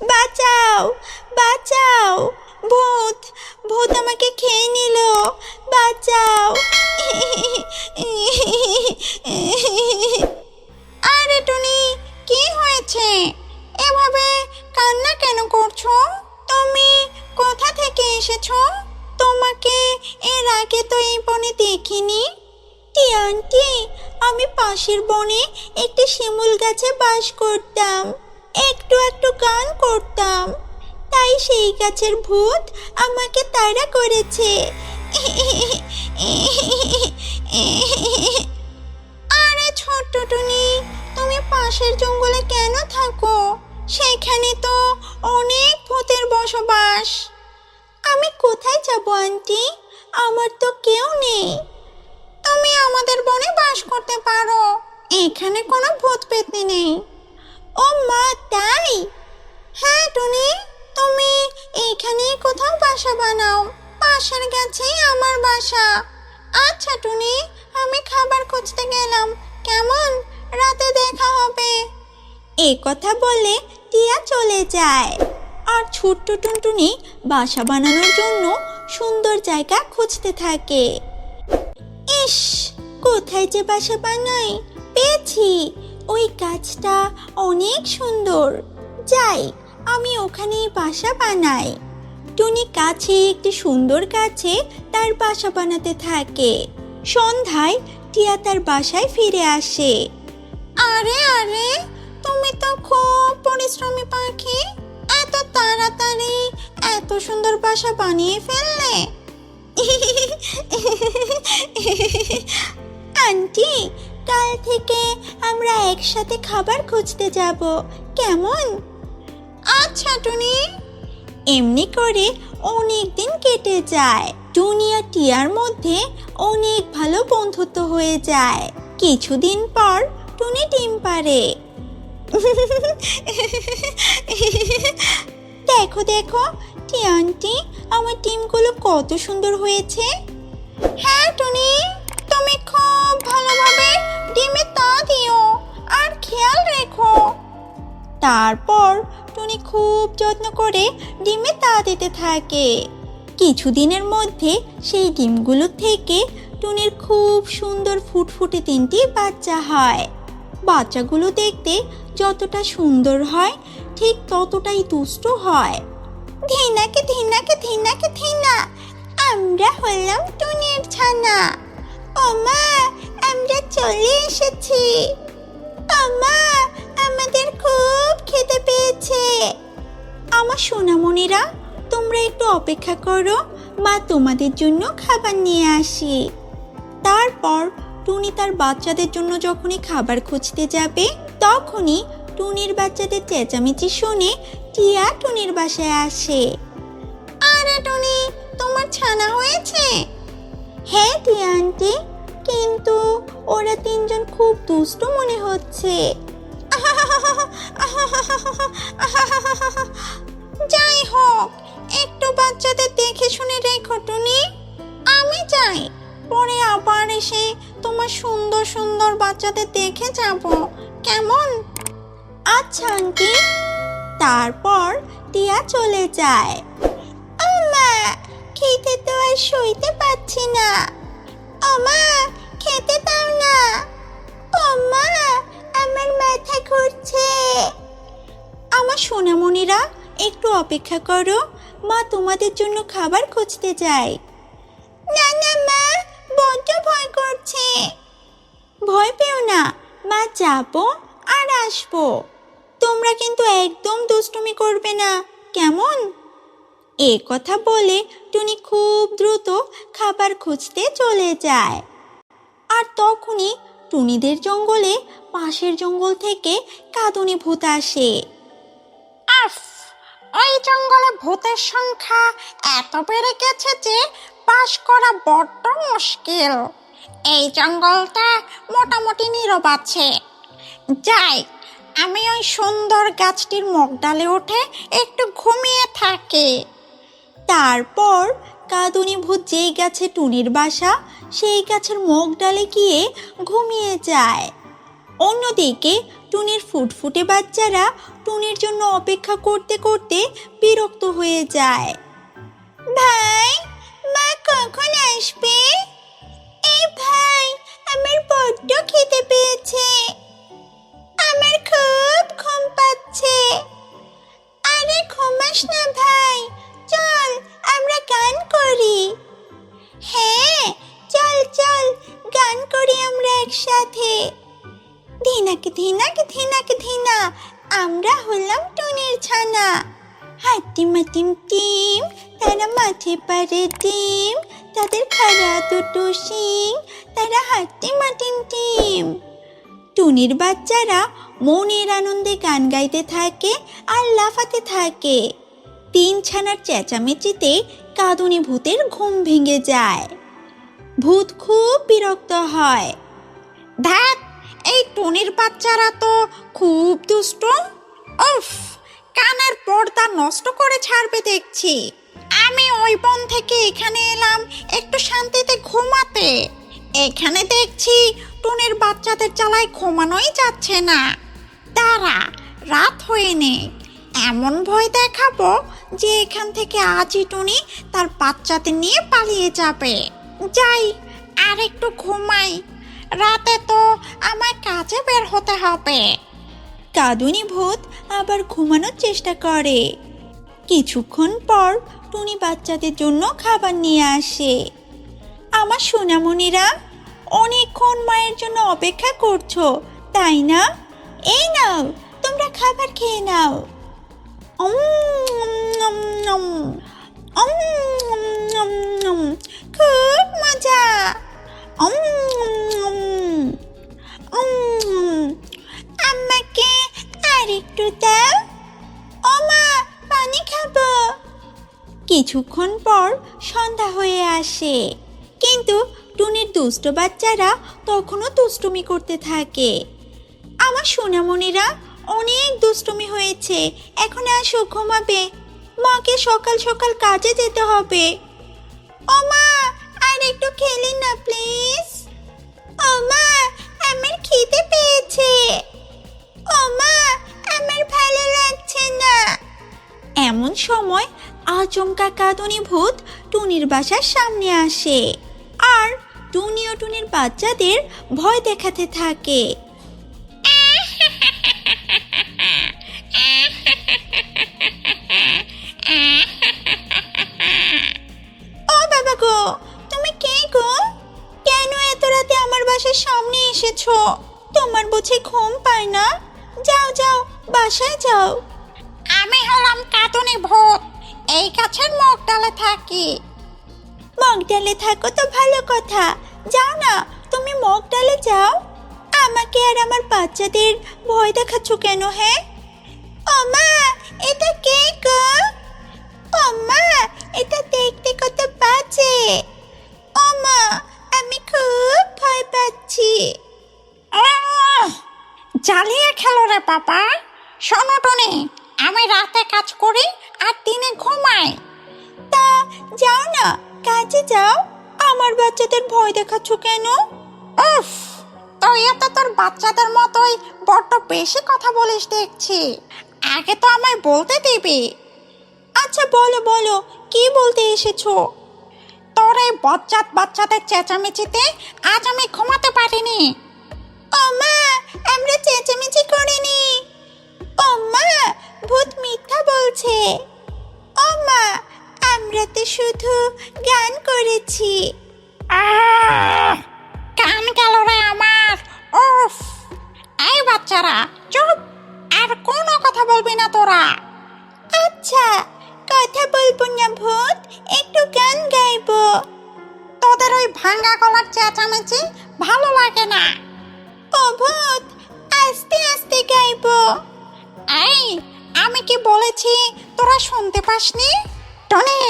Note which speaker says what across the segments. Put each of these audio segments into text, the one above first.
Speaker 1: বাঁচাও, বাঁচাও, ভূত, ভূত আমাকে খেয়ে নিল, বাঁচাও। আরে টুনি, কি হয়েছে? এভাবে কান্না কেন করছো? তুমি কোথা থেকে এসেছো? তোমাকে এর আগে তো এই বনে দেখিনি। টিয়া আন্টি, আমি পাশের বনে একটি শিমুল গাছে বাস করতাম, একটু একটু গান করতাম, তাই সেই গাছের ভূত আমাকে তাড়া করেছে। আরে ছোট্ট টুনি, তুমি পাশের জঙ্গলে কেন থাকো? সেখানে তো অনেক ভূতের বসবাস। আমি কোথায় যাব আন্টি? আমার তো কেউ নেই। তুমি আমাদের বনে বাস করতে পারো, এখানে কোনো ভূত পেত্নী নেই। ও মা, তাই? হ্যাঁ টুনি, তুমি এইখানেই কোথাও বাসা বানাও, পাশের গাছেই আমার বাসা। আচ্ছা টুনি, আমি খাবার খুঁজতে গেলাম, কেমন? রাতে দেখা হবে। এই কথা বলে টিয়া চলে যায়, আর ছোট্ট টুনটুনি বাসা বানানোর জন্য সুন্দর জায়গা খুঁজতে থাকে। ইস, কোথায় যে বাসা বানাই? পেয়েছি, ওই গাছটা অনেক সুন্দর, যাই আমি ওখানেই বাসা বানাই। টুনি কাছে একটি সুন্দর গাছে তার বাসা বানাতে থাকে। সন্ধ্যায় টিয়া তার বাসায় ফিরে আসে। আরে আরে, তুমি তো খুব পরিশ্রমী পাখি, এত তাড়াতাড়ি এত সুন্দর বাসা বানিয়ে ফেললে। আন্টি, কাল থেকে আমরা একসাথে খাবার খুঁজতে যাব, কেমন? আচ্ছা টুনি। এমনি করে অনেক দিন কেটে যায়। টুনি আর টিয়ার মধ্যে অনেক ভালো বন্ধুত্ব হয়ে যায়। কিছুদিন পর টুনি ডিম পাড়ে। দেখো দেখো টিয়া আন্টি, আমার ডিমগুলো কত সুন্দর হয়েছে। হ্যাঁ টুনি, তুমি খুব ভালোভাবে ডিমে তা দিও আর খেয়াল রেখো। তারপর টুনি খুব যত্ন করে ডিমে তা দিতে থাকে। কিছুদিনের মধ্যে সেই ডিমগুলো থেকে টুনির খুব সুন্দর ফুটফুটে 3টি বাচ্চা হয়। বাচ্চাগুলো দেখতে যতটা সুন্দর হয়, ঠিক ততটাই দুষ্ট হয়। ধিনাকে ধিনাকে ধিনাকে ধিনা, আমরা হলাম টুনির ছানা। ওমা, আমরা চলে এসেছি। ওমা, আমাদের খুব খেতে পেয়েছে। আমার সোনামণিরা, তোমরা একটু অপেক্ষা করো, মা তোমাদের জন্য খাবার নিয়ে আসি। তারপর টুনি তার বাচ্চাদের জন্য যখনই খাবার খুঁজতে যাবে, তখনই টুনির বাচ্চাদের চেঁচামেচি শুনে টিয়া টুনির বাসায় আসে। আরে টুনি, তোমার ছানা হয়েছে? হ্যাঁ টিয়া আন্টি, কিন্তু ওরা 3জন খুব দুষ্ট মনে হচ্ছে। যাই হোক, একটু বাচ্চাদের দেখে শুনে রেখো টুনি। আমি যাই, পরে আবার এসে তোমার সুন্দর সুন্দর বাচ্চাদের দেখে যাব, কেমন? আচ্ছা আন্টি। তারপর টিয়া চলে যায়। ও মা, খেতে তো আর সইতে পারছি না। ও মা, খেতে দাও না। ও মা, আমার মাথা ঘুরছে। আমার সোনামণিরা, একটু অপেক্ষা করো, মা তোমাদের জন্য খাবার খুঁজতে যায়। না না মা, বড্ড ভয় করছে। ভয় পেও না, মা যাবো আর আসবো। তোমরা কিন্তু একদম দুষ্টুমি করবে না, কেমন? এ কথা বলে টুনি খুব দ্রুত খাবার খুঁজতে চলে যায়। আর তখনই টুনিদের জঙ্গলে পাশের জঙ্গল থেকে কাঁদুনি ভূত আসে। আফ, ওই জঙ্গলে ভূতের সংখ্যা এত বেড়ে গেছে যে বাস করা বড্ড মুশকিল। এই জঙ্গলটা মোটামুটি নীরব আছে। যাই, আমি ওই সুন্দর গাছটির মগডালে উঠে একটু ঘুমিয়ে থাকি। তারপর কাঁদুনি ভূত যেই গাছে টুনির বাসা, সেই গাছের মগডালে গিয়ে ঘুমিয়ে যায়। অন্যদিকে টুনির ফুটফুটে বাচ্চারা টুনির জন্য অপেক্ষা করতে করতে বিরক্ত হয়ে যায়। ভাই, মা কখন আসবে? এই ভাই, আমার বড্ড খিদে পেয়েছে, আমার খুব ঘুম পাচ্ছে। আরে ঘুমাস না ভাই, চল আমরা গান করি। হ্যাঁ চল চল, গান করি আমরা একসাথে। ধিনাক ধিনাক ধিনাক ধিনা, আমরা হলাম টুনির ছানা। হাতিমা টিম টিম, তারা মাঠে পারে ডিম, তাদের খাড়া দুটো শিং, তারা হাতিমা টিম টিম। টুনির বাচ্চারা মনের আনন্দে গান গাইতে থাকে আর লাফাতে থাকে। তিন ছানার চেঁচামেচিতে কাঁদুনি ভূতের ঘুম ভেঙে যায়। ভূত খুব বিরক্ত হয়। ধ্যাৎ, এই টুনির বাচ্চারা তো খুব দুষ্ট। উফ, কানের পর্দা নষ্ট করে ছাড়বে দেখছি। আমি ওই বন থেকে এখানে এলাম একটু শান্তিতে ঘুমাতে। এখানে দেখছি টুনির বাচ্চাদের জ্বালায় ঘুমানোই যাচ্ছে না। দাঁড়া, রাত হয়ে নে, এমন ভয় দেখাবো যে এখান থেকে আজই টুনি তার বাচ্চাদের নিয়ে পালিয়ে যাবে। যাই, আর একটু ঘুমাই, রাতে তো আমার কাজে বের হতে হবে। কাঁদুনি ভূত আবার ঘুমানোর চেষ্টা করে। কিছুক্ষণ পর টুনি বাচ্চাদের জন্য খাবার নিয়ে আসে। আমার সোনামণিরা, অনেকক্ষণ মায়ের জন্য অপেক্ষা করছো তাই না? এই নাও, তোমরা খাবার খেয়ে নাও। খুব মজা। আমাকে আর একটু দাও। ও মা, পানি খাবো। কিছুক্ষণ পর সন্ধ্যা হয়ে আসে, কিন্তু টুনির দুষ্ট বাচ্চারা তখনও দুষ্টুমি করতে থাকে। আমার সোনামণিরা, অনেক দুষ্টুমি হয়েছে, এখন আসো ঘুমাবে। মাকে সকাল সকাল কাজে যেতে হবে। ও মা, আর একটু খেলি না প্লিজ। ও মা, আমার খিদে পেয়েছে। ও মা, আমার ভালো লাগছে না। এমন সময় আচমকা কাঁদুনি ভূত টুনির বাসার সামনে আসে আর টুনি ও টুনির বাচ্চাদের ভয় দেখাতে থাকে। ও বাবা গো, তুমি কে গো? কেন এত রাতে আমার বাসার সামনে এসেছো? তোমার বুঝি ঘুম পায় না? যাও যাও, বাসায় যাও। আমি হলাম কাঁদুনি ভূত, এই গাছের মগ ডালে থাকি। মগ ডালে থাকো তো ভালো কথা, যাও না, তুমি মগ ডালে যাও। আমাকে আর আমার বাচ্চাদের ভয় দেখাচ্ছ কেন? হ্যাঁ, ও মা, এটা কে গো? ও মা, এটা দেখতে কত বাজে। ও মা, আমি খুব ভয় পাচ্ছি। জ্বালিয়ে খেলো রে বাবা। শোনো টুনি, আমি রাতে কাজ করি আর দিনে ঘুমাই। তা যাও না, কাজে যাও, আমার বাচ্চাদের ভয় দেখাচ্ছ কেন? উফ, তুই তো তোর বাচ্চাদের মতোই বড্ড বেশি কথা বলিস দেখছি। আগে তো আমায় বলতে দিবি। আচ্ছা বলো বলো, কি বলতে এসেছো? তোর এই বজ্জাত বাচ্চাদের চেঁচামেচিতে আজ আমি ঘুমাতে পারিনি। ও মা, আমরা চেঁচামেচি করিনি। ও মা, ভূত মিথ্যা বলছে। ও মা, আমরা তো শুধু গান করেছি। কান গেল রে আমার। উফ, এই বাচ্চারা চুপ, আর কোনো কথা বলবি না তোরা। আচ্ছা, কথা বলবো না ভূত, একটু গান গাইবো। তোদের ওই ভাঙা গলার চেঁচামেচি ভালো লাগে না। ও ভূত, আস্তে আস্তে গাইবো। এই, আমি কি বলেছি তোরা শুনতে পাসনি? টনি,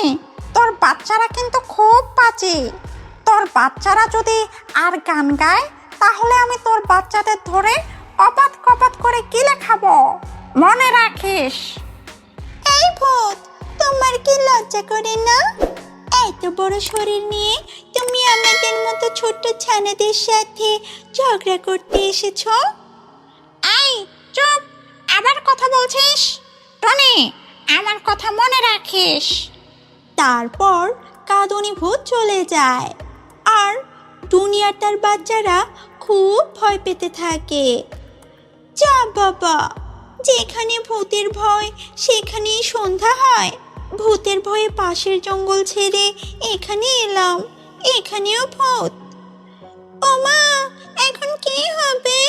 Speaker 1: তোর বাচ্চারা কিন্তু খুব বাজে। তোর বাচ্চারা যদি আর গান গায় তাহলে আমি তোর বাচ্চাদের ধরে কপাত কপাত করে গিলে খাবো, মনে রাখিস। এই ভূত, তোমার কি লজ্জা করে না? এত বড় শরীর নিয়ে তুমি আমাদের মতো ছোট্ট ছানাদের সাথে ঝগড়া করতে এসেছো? এই, চুপ, আবার কথা বলছিস? টনি, আমার কথা মনে রাখিস। তারপর কাঁদুনি ভূত চলে যায় আর টুনি আর তার বাচ্চারা খুব ভয় পেতে থাকে। যা বাবা, যেখানে ভূতের ভয় সেখানেই সন্ধ্যা হয়। ভূতের ভয়ে পাশের জঙ্গল ছেড়ে এখানে এলাম, এখানেও ভূত। ওমা, এখন কি হবে?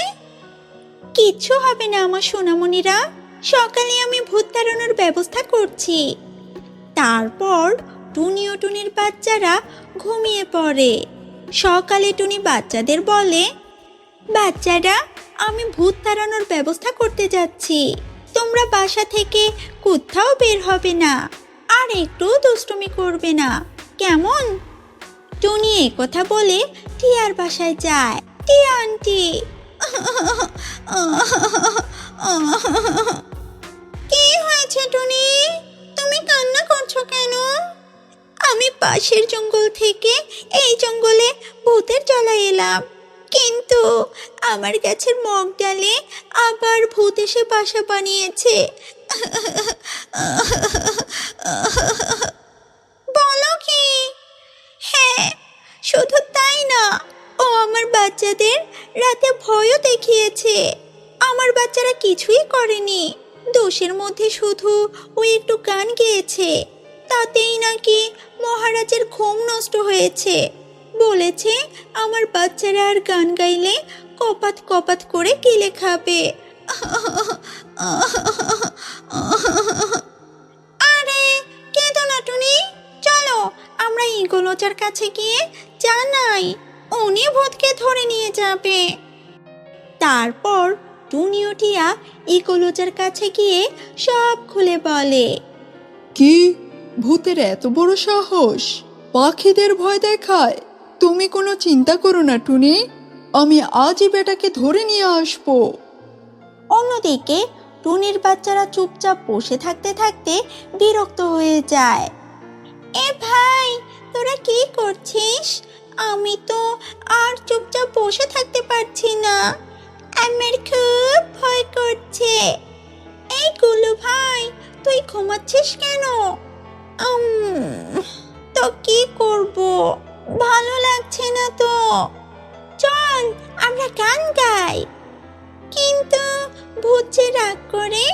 Speaker 1: কিচ্ছু হবে না আমার সোনামণিরা, সকালে আমি ভূত তাড়ানোর ব্যবস্থা করছি। তারপর টুনি ও টুনির বাচ্চারা ঘুমিয়ে পড়ে। সকালে টুনি বাচ্চাদের বলে, বাচ্চারা, আমি ভূত তাড়ানোর ব্যবস্থা করতে যাচ্ছি। তোমরা বাসা থেকে কোথাও বের হবে না, আর একটু দুষ্টুমি করবে না, কেমন? টুনি কথা বলে টিয়ার বাসায় যায়। টিয়া আন্টি, কি হয়েছে টুনি? তুমি কান্না করছো কেন? আমি পাশের জঙ্গল থেকে এই জঙ্গলে ভূতের জ্বালায় এলাম, কিন্তু আমার গাছের মগ ডালে আবার ভূত এসে বাসা বানিয়েছে। বলো কি? হ্যাঁ, শুধু তাই না, ও আমার বাচ্চাদের রাতে ভয়ও দেখিয়েছে। আমার বাচ্চারা কিছুই করেনি, দোষের মধ্যে শুধু ও একটু গান গেয়েছে, তাতেই নাকি মহারাজের ঘুম নষ্ট হয়েছে। বলেছে আমার বাচ্চারা আর গান গাইলে কপাত কপাত করে গিলে খাবে। আরে কেঁদো না টুনি, চলো আমরা ইগোলোচার কাছে গিয়ে জানাই, উনি ভূতকে ধরে নিয়ে যাবে। তারপর টুনি ও টিয়া ইগোলোচার কাছে গিয়ে সব খুলে বলে।
Speaker 2: কি, ভূতের এত বড় সাহস? পাখিদের ভয় দেখায়? তুমি কোনো চিন্তা করো না টুনি, আমি আজই বেটাকে ধরে নিয়ে আসবো।
Speaker 1: অন্যদিকে টুনির বাচ্চারা চুপচাপ বসে থাকতে থাকতে বিরক্ত হয়ে যায়। এ ভাই, তোরা কি করছিস? আমি তো আর চুপচাপ বসে থাকতে পারছি না, আমার খুব ভয় করছে। এই গুলু ভাই, তুই ঘুমাচ্ছিস কেন? তো কি করব, ভালো লাগছে না তো। চল আমরা গান গাই। কিন্তু ভূত যে রাগ করে,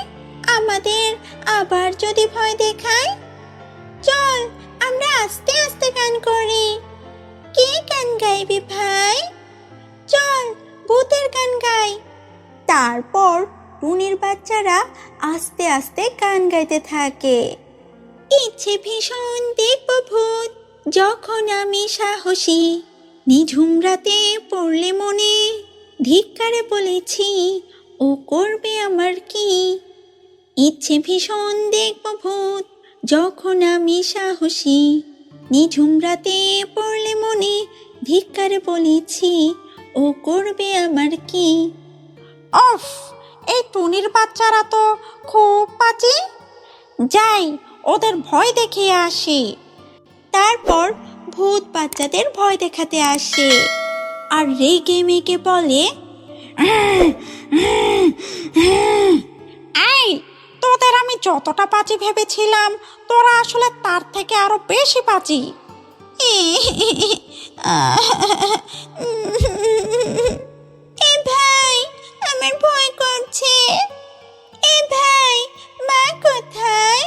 Speaker 1: আমাদের আবার যদি ভয় দেখায়। চল আমরা আস্তে আস্তে গান করি। কে গান গাইবে ভাই? চল ভূতের গান গাই। তারপর টুনির বাচ্চারা আস্তে আস্তে গান গাইতে থাকে। ইচ্ছে ভীষণ দেখব ভূত, যখন আমি সাহসী, নিঝুম রাতে পড়লে মনে, ধিক্কারে বলেছি ও করবে আমার কি। ইচ্ছে ভীষণ দেখব ভূত, যখন আমি সাহসী, নিঝুম রাতে পড়লে মনে, ধিক্কারে বলেছি ও করবে আমার কি। অফ, এই টুনির বাচ্চারা তো খুব বাজে, যাই ওদের ভয় দেখিয়ে আসি। তারপর ভূত বাচ্চাদের ভয় দেখাতে আসে আর রেগে মেগে বলে, এই, তোদের আমি যতটা বাজি ভেবেছিলাম, তোরা আসলে তার থেকে আরো বেশি বাজি। এ ভাই, আমার ভয় করছে। এ ভাই, মা কোথায়?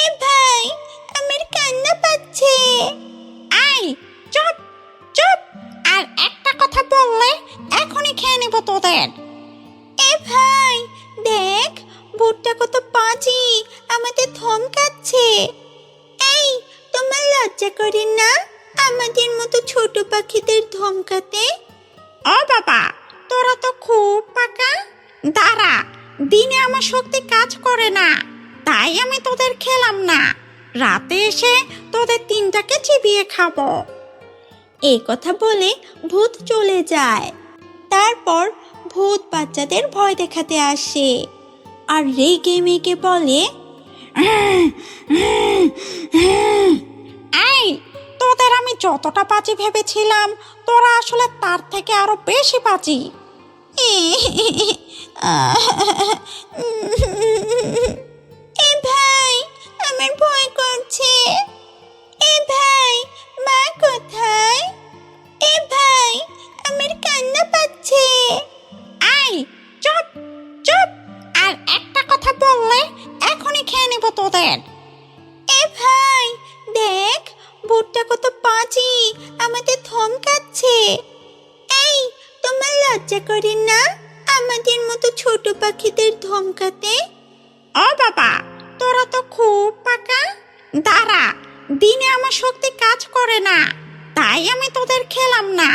Speaker 1: এ ভাই, আমার কান্না পাচ্ছে। আই, চুপ চুপ, আর একটা কথা বললে এখনই খেয়ে নেব তোদের। এ ভাই, দেখ ভূতটা কত বাজি, আমাদের ধমকাচ্ছে। এই, তোমার লজ্জা করে না আমাদের মতো ছোট পাখিদের ধমকাতে? ও বাবা, তোরা তো খুব পাকা। দাঁড়া, দিনে আমার শক্তি কাজ করে না, তাই আমি তোদের খেলাম না, রাতে এসে তোদের তিনটাকে চিবিয়ে খাবো। এই কথা বলে ভূত চলে যায়। তারপর ভূত বাচ্চাদের ভয় দেখাতে আসে আর রেগে মেগে বলে, এই, তোদের আমি যতটা বাজি ভেবেছিলাম, তোরা আসলে তার থেকে আরো বেশি বাজি। এ ভাই, আমার ভয় করছে। এ ভাই, মা কোথায়? এ ভাই, আমার কান্না পাচ্ছে। আই, চুপ চুপ, আর একটা কথা বললে এখনই খেয়ে নেব তোদের। এ ভাই, দেখ ভূতটা কত পাজি, আমাদের ধমকাচ্ছে। এই, তোমার লজ্জা করে না আমাদের মতো ছোট পাখিদের ধমকাতে? ও বাবা, তোরা তো খুব পাকা। দাঁড়া, দিনে আমার শক্তি কাজ করে না, তাই আমি তোদের খেলাম না।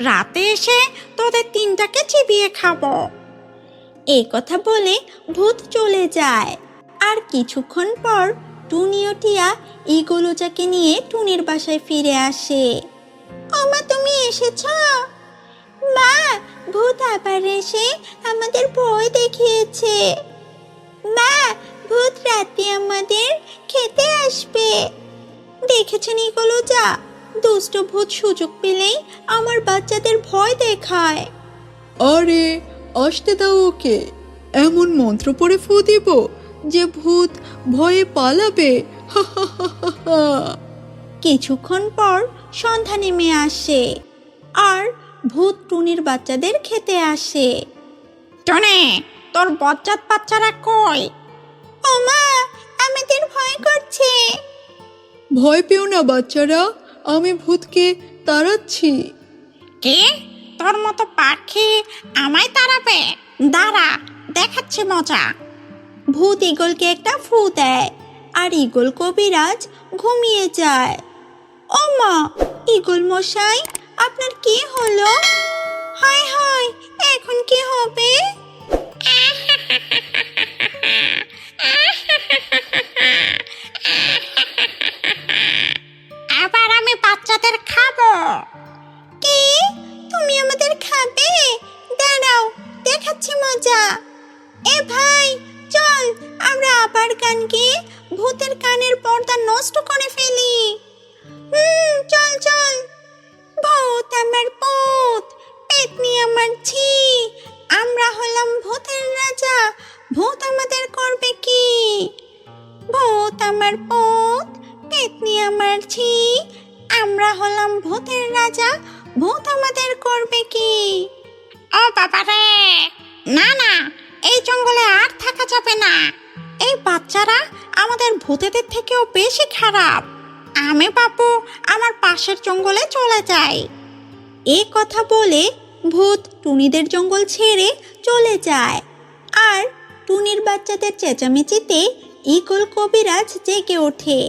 Speaker 1: রাতে এসে তোদের তিনটাকে চিবিয়ে খাবো। এই কথা বলে ভূত চলে যায়। আর কিছুক্ষণ পর টুনি ও টিয়া ইগোলোজাকে নিয়ে টুনির বাসায় ফিরে আসে। ওমা, তুমি এসেছ? মা, ভূত আবার এসে আমাদের ভয় দেখিয়েছে। মা, ভূত রাতে আমাদের খেতে আসবে। দেখেছেন ইগোলোজা, দুষ্ট ভূত সুযোগ পেলেই আমার বাচ্চাদের ভয় দেখায়।
Speaker 2: আরে আসতে দাও ওকে, এমন মন্ত্র পড়ে ফু দিব যে ভূত ভয়ে পালাবে। হা হা হা হা হা।
Speaker 1: কিছুক্ষণ পর সন্ধ্যা নেমে আসে আর ভূত টুনির বাচ্চাদের খেতে আসে। টনে, তোর বজ্জাত বাচ্চারা কই? ও মা, আমাদের ভয় করছে।
Speaker 2: ভয় পেও না বাচ্চারা, আমি ভূতকে তাড়াচ্ছি।
Speaker 1: কে? তোর মতো পাখি আমায় তাড়াবে? দাঁড়া, দেখাচ্ছি মজা। ভূত ঈগলকে একটা ফু দেয় আর ঈগল কবিরাজ ঘুমিয়ে যায়। ও মা, ঈগল মশাই, আপনার কি হলো? হায় হায়, এখন কি হবে? আবার আমি বাচ্চাদের খাবো। কি? তুমি আমাদের খাবে? দাঁড়াও, দেখাচ্ছি মজা। এ ভাই, চল আমরা আবার গান গেয়ে ভূতের কানের পর্দা নষ্ট করে ফেলি। চল চল। ভূত আমার পুত, পেতনি আমার ছি, আমরা হলাম ভূতের রাজা, ভূত আমাদের করবে কি? ভূত আমার পুত, পেতনি আমার ছি, আমরা হলাম ভূতের রাজা, ভূত আমাদের করবে কি? ও বাবা রে, না না, এই জঙ্গলে আর থাকা যাবে না। এই বাচ্চারা আমাদের ভূতেদের থেকেও বেশি খারাপ। আমি বাপু আমার পাশের জঙ্গলে চলে যাই। এই কথা বলে ভূত টুনিদের জঙ্গল ছেড়ে চলে যায়। আর টুনির বাচ্চাদের চেঁচামেচিতে ঈগল কবিরাজ জেগে ওঠে।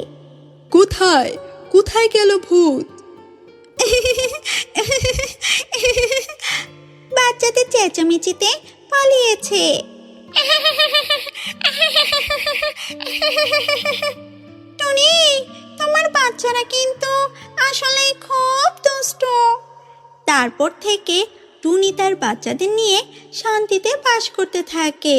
Speaker 2: কোথায় কোথায় গেল ভূত?
Speaker 1: বাচ্চাদের চেঁচামেচিতে পালিয়েছে। টুনি, তোমার বাচ্চারা কিন্তু আসলে খুব দুষ্ট। তারপর থেকে টুনি তার বাচ্চাদের নিয়ে শান্তিতে বাস করতে থাকে।